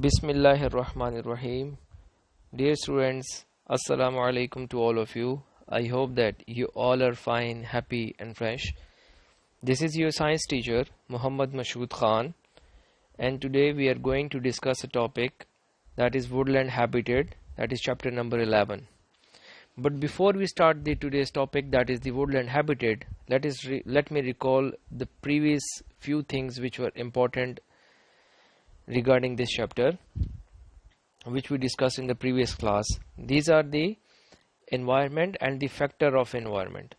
Bismillahirrahmanirrahim. Dear students, Assalamu alaikum to all of you. I hope that you all are fine, happy and fresh. This is your science teacher, Muhammad Mashood Khan, and today we are going to discuss a topic that is woodland habitat, that is chapter number 11. But before we start today's topic, that is the woodland habitat, let me recall the previous few things which were important regarding this chapter, which we discussed in the previous class. These are the environment and the factor of environment.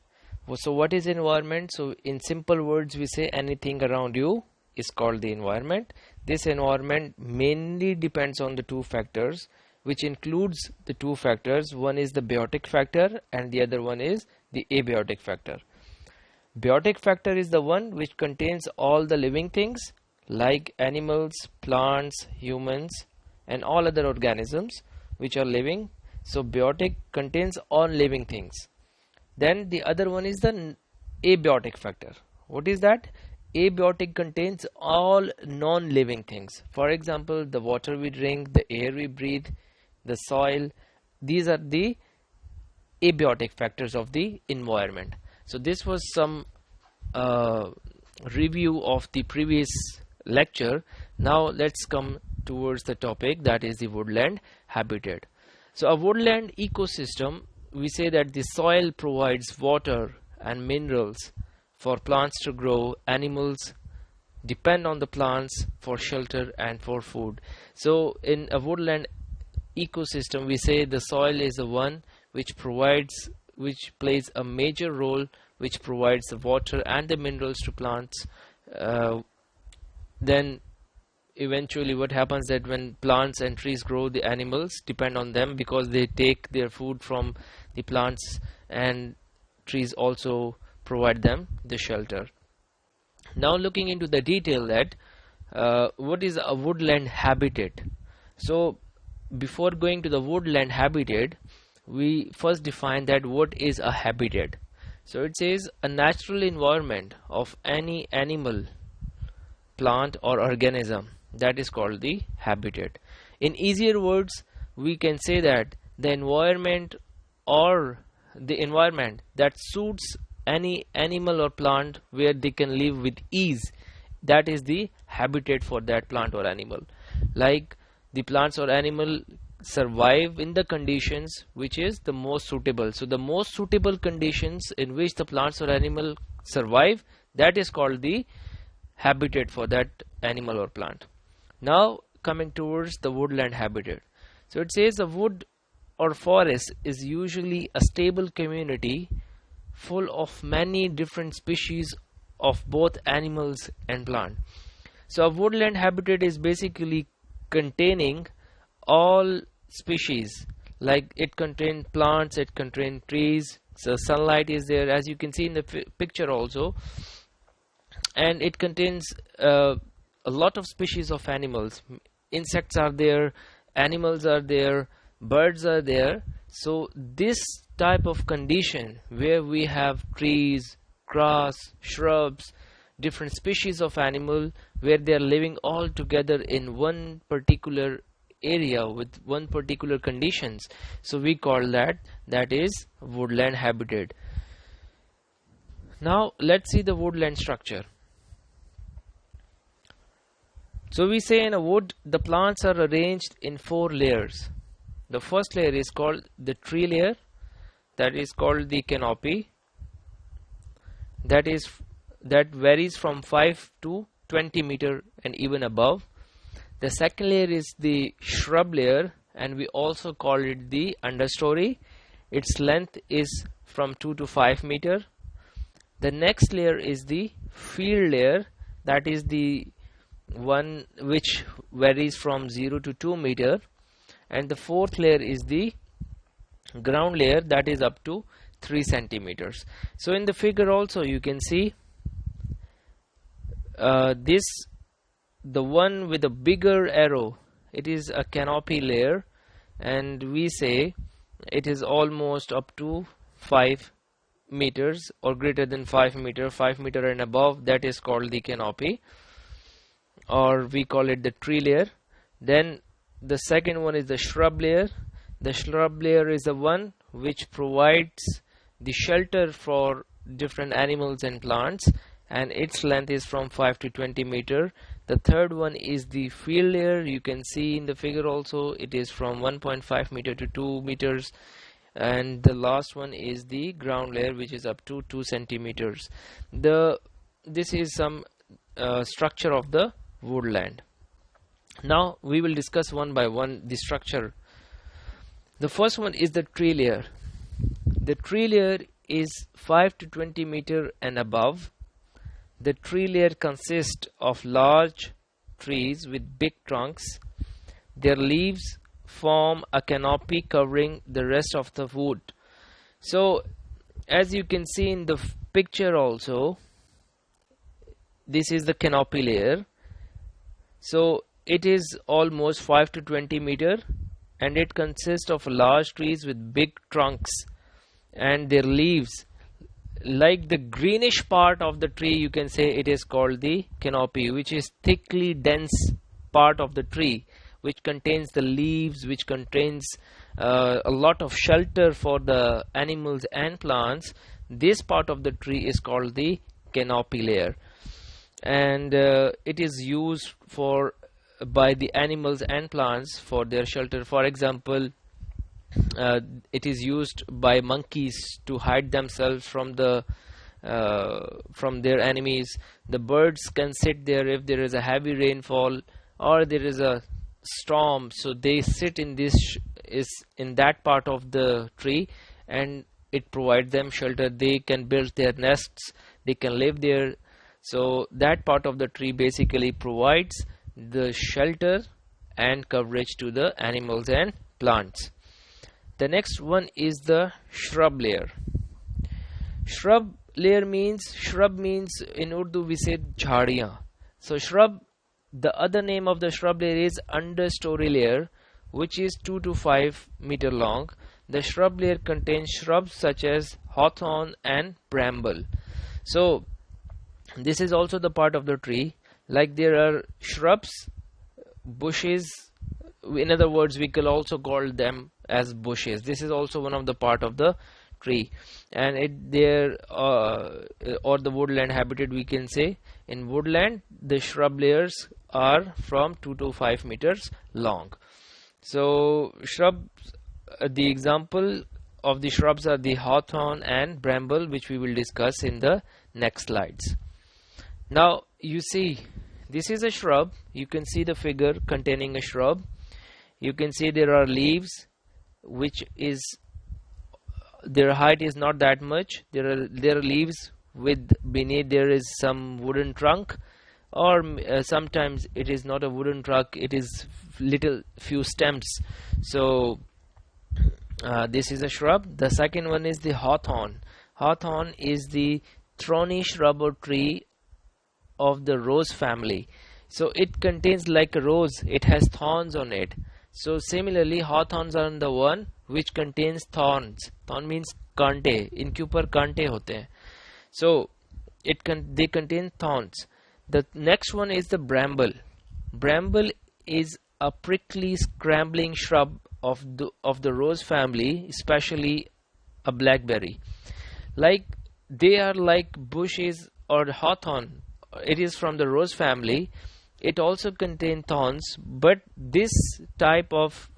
So what is environment? So in simple words, we say anything around you is called the environment. This environment mainly depends on the two factors, which includes the two factors. One is the biotic factor and the other one is the abiotic factor. Biotic factor is the one which contains all the living things like animals, plants, humans and all other organisms which are living. So biotic contains all living things. Then the other one is the abiotic factor. What is that? Abiotic contains all non-living things. For example, the water we drink, the air we breathe, the soil. These are the abiotic factors of the environment. So this was some review of the previous lecture. Now let's come towards the topic, that is the woodland habitat. So a woodland ecosystem, we say that the soil provides water and minerals for plants to grow. Animals depend on the plants for shelter and for food. So in a woodland ecosystem, we say the soil is the one which plays a major role, which provides the water and the minerals to plants. Then eventually what happens that when plants and trees grow, the animals depend on them because they take their food from the plants, and trees also provide them the shelter. Now looking into the detail that what is a woodland habitat. So before going to the woodland habitat, we first define that what is a habitat. So it says a natural environment of any animal, plant or organism, that is called the habitat. In easier words, we can say that the environment that suits any animal or plant where they can live with ease, that is the habitat for that plant or animal. Like the plants or animal survive in the conditions which is the most suitable. So the most suitable conditions in which the plants or animal survive, that is called the habitat for that animal or plant. Now coming towards the woodland habitat. So it says a wood or forest is usually a stable community full of many different species of both animals and plant. So a woodland habitat is basically containing all species, like it contains plants, it contains trees, so sunlight is there as you can see in the picture also, and it contains a lot of species of animals. Insects are there, animals are there, birds are there. So this type of condition where we have trees, grass, shrubs, different species of animal where they are living all together in one particular area with one particular conditions, so we call that is woodland habitat. Now let's see the woodland structure. So we say in a wood the plants are arranged in 4 layers. The first layer is called the tree layer, that is called the canopy, that varies from 5 to 20 meter and even above. The second layer is the shrub layer, and we also call it the understory. Its length is from 2 to 5 meter. The next layer is the field layer, that is the one which varies from 0 to 2 meter. And the fourth layer is the ground layer, that is up to 3 centimeters. So in the figure also you can see the one with a bigger arrow, it is a canopy layer, and we say it is almost up to 5 meters or greater than 5 meter, 5 meter and above, that is called the canopy, or we call it the tree layer. Then the second one is the shrub layer. The shrub layer is the one which provides the shelter for different animals and plants, and its length is from 5 to 20 meter. The third one is the field layer. You can see in the figure also, it is from 1.5 meter to 2 meters. And the last one is the ground layer, which is up to 2 centimeters. This is some structure of the woodland. Now we will discuss one by one the structure. The first one is the tree layer. The tree layer is 5 to 20 meter and above. The tree layer consists of large trees with big trunks. Their leaves form a canopy covering the rest of the wood. So as you can see in the picture also, this is the canopy layer. So it is almost 5 to 20 meter, and it consists of large trees with big trunks, and their leaves, like the greenish part of the tree, you can say it is called the canopy, which is thickly dense part of the tree, which contains the leaves, which contains a lot of shelter for the animals and plants. This part of the tree is called the canopy layer, and it is used by the animals and plants for their shelter. For example, it is used by monkeys to hide themselves from their enemies. The birds can sit there if there is a heavy rainfall or there is a storm, so they sit in that part of the tree, and it provides them shelter. They can build their nests, they can live there. So that part of the tree basically provides the shelter and coverage to the animals and plants. The next one is the shrub layer. Shrub means in Urdu we say jhadiyan. So shrub, the other name of the shrub layer is understory layer, which is 2 to 5 meter long. The shrub layer contains shrubs such as hawthorn and bramble. So this is also the part of the tree. Like there are shrubs, bushes, in other words we can also call them as bushes. This is also one of the part of the tree, and or the woodland habitat, we can say. In woodland, the shrub layers are from 2 to 5 meters long. So shrubs, the example of the shrubs are the hawthorn and bramble, which we will discuss in the next slides. Now you see, this is a shrub. You can see the figure containing a shrub. You can see there are leaves, which is, their height is not that much. There are leaves with beneath there is some wooden trunk, or sometimes it is not a wooden trunk, it is few stems. So this is a shrub. The second one is the hawthorn. Hawthorn is the thorny shrub or tree of the rose family. So it contains like a rose, it has thorns on it. So similarly, hawthorns are the one which contains thorns. Thorn means kante. इनके ऊपर कांटे होते हैं. So they contain thorns. The next one is the bramble. Bramble is a prickly, scrambling shrub of the rose family, especially a blackberry. Like they are like bushes or hawthorn. It is from the rose family. It also contains thorns, but this type of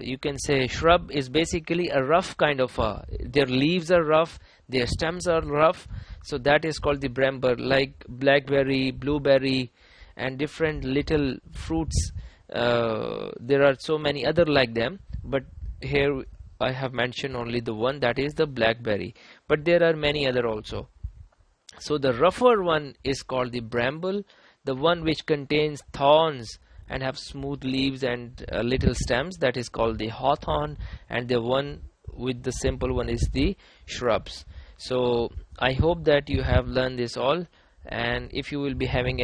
you can say shrub is basically a rough kind of their leaves are rough, their stems are rough, so that is called the bramble. Like blackberry, blueberry, and different little fruits, there are so many other like them, but here I have mentioned only the one, that is the blackberry, but there are many other also. So the rougher one is called the bramble. The one which contains thorns and have smooth leaves and little stems, that is called the hawthorn, and the one with the simple one is the shrubs. So I hope that you have learned this all, and if you will be having